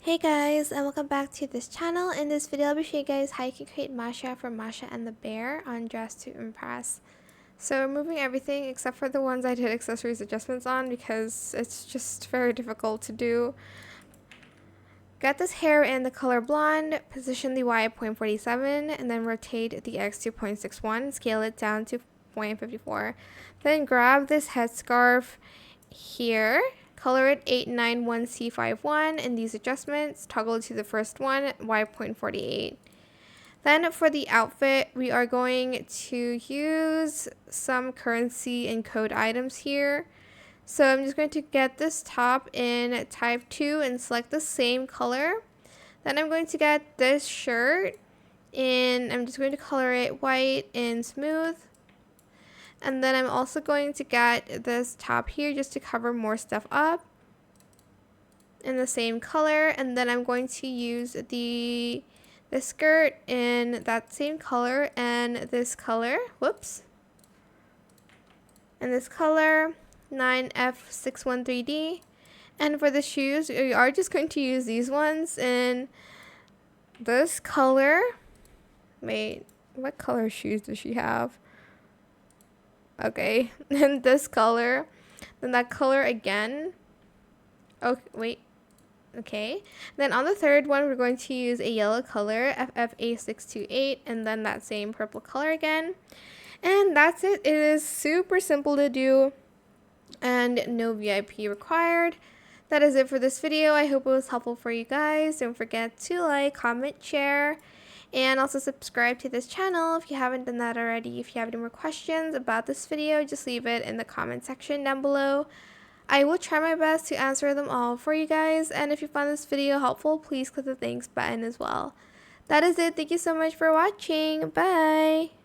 Hey guys, and welcome back to this channel. In this video, I'll be showing you guys how you can create Masha from Masha and the Bear on Dress to Impress. So removing everything except for the ones I did accessories adjustments on because it's just very difficult to do. Get this hair in the color blonde, position the Y at 0.47, and then rotate the X to 0.61, scale it down to 0.54. Then grab this headscarf here, color it 891C51 in these adjustments, toggle it to the first one, Y.48. Then for the outfit, we are going to use some currency and code items here. So I'm just going to get this top in type 2 and select the same color. Then I'm going to get this shirt and I'm just going to color it white and smooth. And then I'm also going to get this top here just to cover more stuff up in the same color. And then I'm going to use the skirt in that same color and this color. Whoops. And this color. 9F613D. And for the shoes, we are just going to use these ones in this color. Wait, what color shoes does she have? Okay, and this color. Then that color again. Oh, wait. Okay. Then on the third one, we're going to use a yellow color, FFA628, and then that same purple color again. And that's it. It is super simple to do. And no VIP required. That is it for this video. I hope it was helpful for you guys. Don't forget to like, comment, share, and also subscribe to this channel if you haven't done that already. If you have any more questions about this video, just leave it in the comment section down below. I will try my best to answer them all for you guys, and if you found this video helpful, please click the thanks button as well. That is it. Thank you so much for watching. Bye!